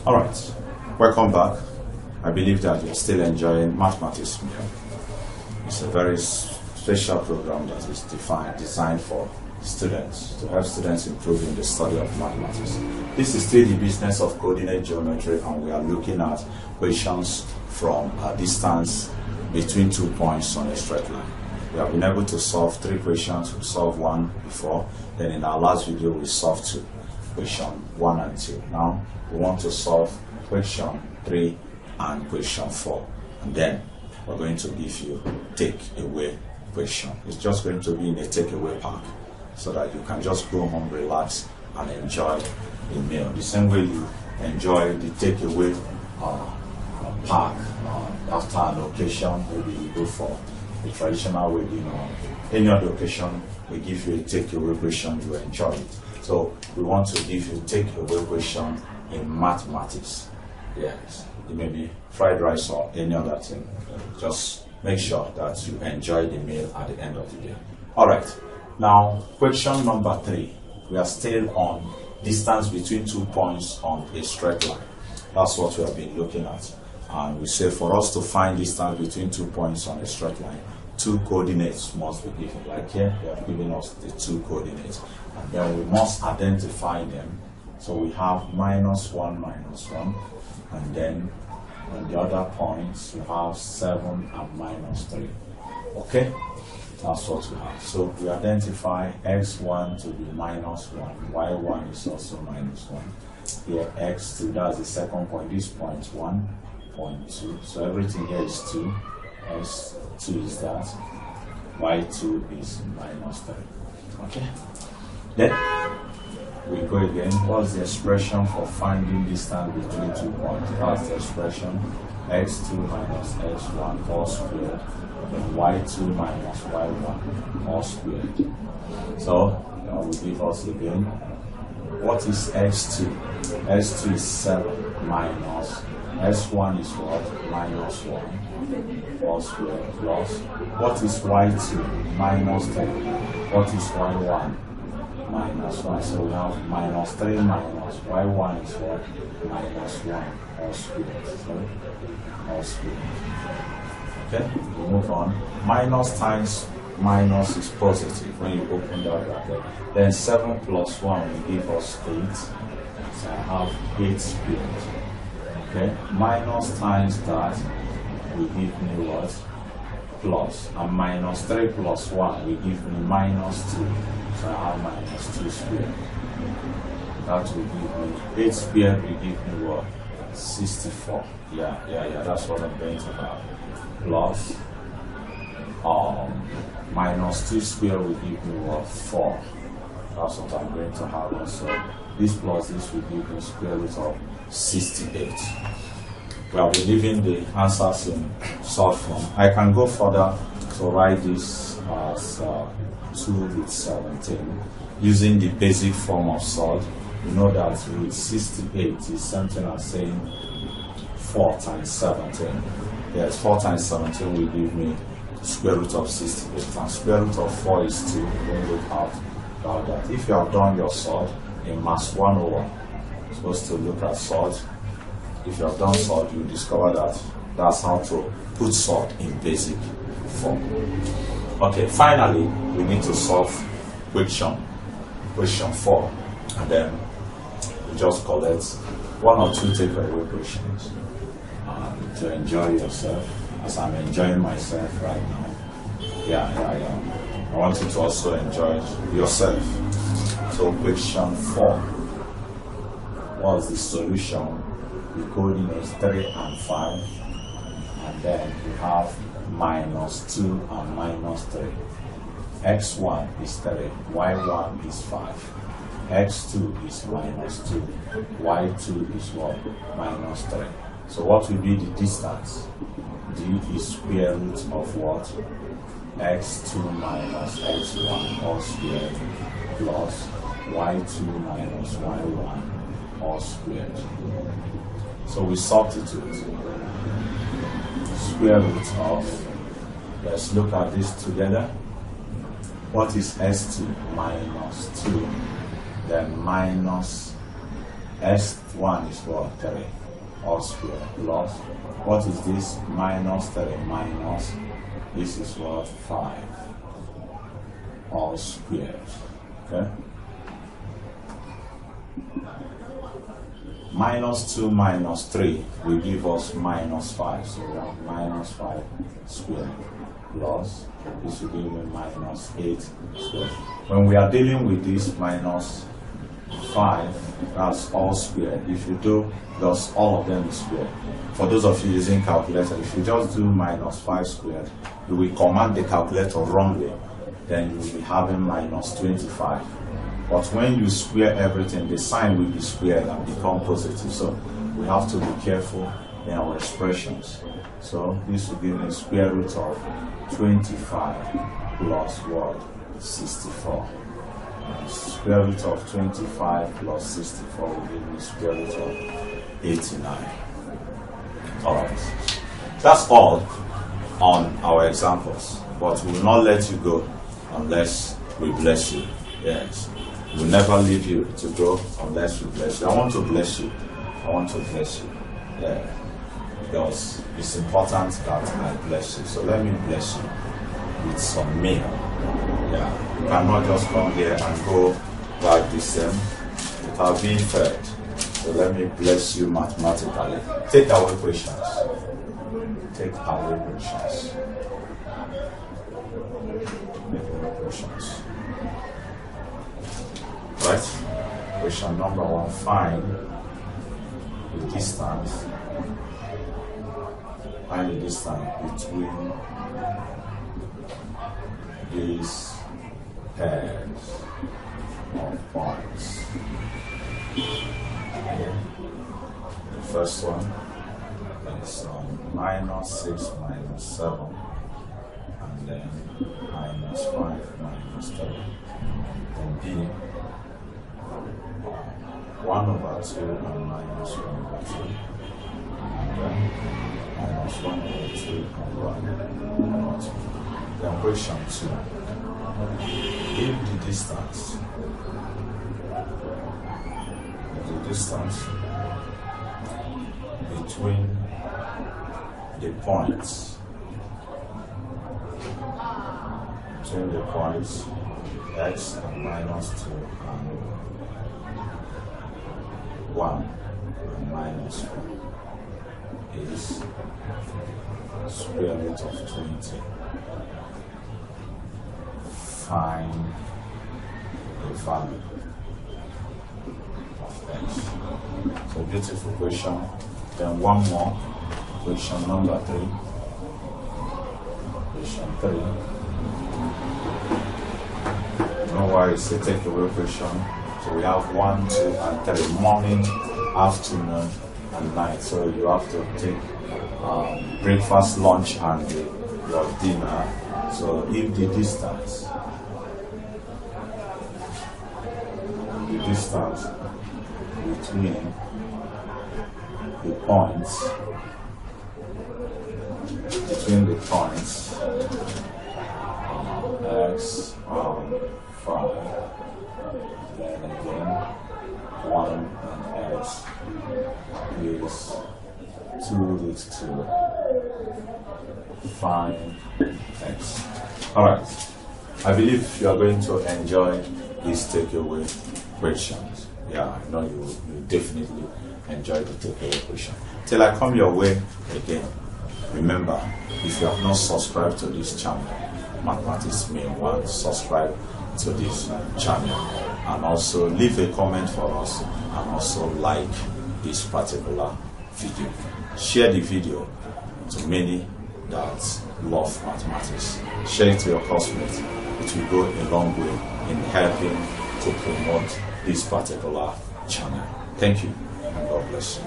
Alright, welcome back. I believe that you're still enjoying Mathematics Meal. It's a very special program that is designed for students, to help students improve in the study of mathematics. This is still the business of coordinate geometry, and we are looking at questions from a distance between 2 points on a straight line. We have been able to solve 3 questions. We solved 1 before, then in our last video we solved 2. Question 1 and 2. Now we want to solve question 3 and question 4, and then we're going to give you take-away question. It's just going to be in a take-away pack so that you can just go home, relax, and enjoy the meal. The same way you enjoy the take-away pack after an occasion, maybe you go for a traditional wedding or any other occasion, we give you a take-away question, you enjoy it. So we want to give you take-away question in mathematics. Yes, it may be fried rice or any other thing. Just make sure that you enjoy the meal at the end of the day. Alright, now question number 3. We are still on distance between 2 points on a straight line. That's what we have been looking at. And we say for us to find distance between 2 points on a straight line, 2 coordinates must be given. Like here, they have given us the 2 coordinates. And then we must identify them. So we have -1, -1. And then on the other points, you have 7 and -3. Okay? That's what we have. So we identify x1 to be -1, y1 is also -1. Here, x2, that's the second point. This point 1, point 2. So everything here is 2. x2 is that. y2 is -3. Okay? Then we go again. What's the expression for finding distance between 2 points? That's the expression x2 minus x1 all squared, then y2 minus y1 all squared. So that will give us again, what is x2? x2 is 7 minus s1 is what? -1 all squared plus, what is y2? -10. What is y1? -1. So we have -3 minus y1 is what? -1 all squared. So all squared. Okay, we move on. Minus times minus is positive when you open that bracket. Then 7 plus 1 will give us 8. So I have 8 squared. Okay, minus times that will give me what? Plus. And -3 plus 1 will give me -2. So I have -2 squared. That will give me 8 squared will give me what? 64. Yeah, that's what I'm going to have. Plus -2 squared will give me what? 4. That's what I'm going to have also. This plus this will give me square root of 68. We have been leaving the answers in solve form. I can go further to write this as 2 root 17 using the basic form of solve. You know that root 68 is something as saying 4 times 17. Yes, 4 times 17 will give me square root of 68, and square root of 4 is 2. When we have about that. If you have done your solve in Maths 101, you're supposed to look at solve. If you have done solve, you discover that that's how to put solve in basic form. Okay, finally, we need to solve question 4, and then we just collect 1 or 2 take-away questions to enjoy yourself, as I'm enjoying myself right now. Yeah. I want you to also enjoy yourself. So question 4 was the solution. The coordinates 3 and 5, and then we have -2 and -3. x1 is 3, y1 is 5, x2 is -2, y2 is what? -3. So what will be the distance? D is square root of what? x2 minus x1 all squared plus y2 minus y1 all squared. So we substitute square root of, let's look at this together. What is s2? -2. Then minus x1 is what? 3 all square plus, what is this? Minus 3 minus, this is what? 5 all squared. Okay? Minus 2 minus 3 will give us minus 5. So we have minus 5 squared plus, this will give me minus 8 squared. When we are dealing with this minus 5, that's all squared. If you do, thus all of them is squared. For those of you using calculator, if you just do minus 5 squared, you will command the calculator wrongly. Then you will be having minus 25. But when you square everything, the sign will be squared and become positive. So we have to be careful in our expressions. So this will give me square root of 25 plus what? 64. Square root of 25 plus 64 will give me square root of 89. Alright. That's all on our examples. But we will not let you go unless we bless you. Yes. We'll never leave you to go unless we bless you. I want to bless you. I want to bless you. Yeah. Because it's important that I bless you. So let me bless you with some meal. Yeah. You cannot just come here and go like the same without being fed. So let me bless you mathematically. Take away questions. Take away questions. Take away questions. Right? Question number 1. Find the distance. Find the distance between these pairs of points. The first one is minus 6 minus 7, and then minus 5 minus 3. Then B, 1 over 2 and minus 1 over 2. And then minus 1 over 2 and 1 over 2. Then question 2. If the distance between the points x and minus 2 and 1 and minus 4 is square root of 20. Find the value of x. So beautiful question. Then one more. Question number 3. Question 3. No worries, it's a takeaway question. So we have 1, 2, and 3. Morning, afternoon, and night. So you have to take breakfast, lunch, and your dinner. So if the distance between the points x 5, then again 1 and x is 2 root 2, find x. Alright, I believe you are going to enjoy these takeaway questions. Yeah, I know you definitely enjoy the takeaway question. Till I come your way again, remember, if you have not subscribed to this channel, Mathematics Main 1, subscribe to this channel, and also leave a comment for us, and also like this particular video. Share the video to many that love mathematics. Share it to your classmates. It will go a long way in helping to promote this particular channel. Thank you, and God bless you.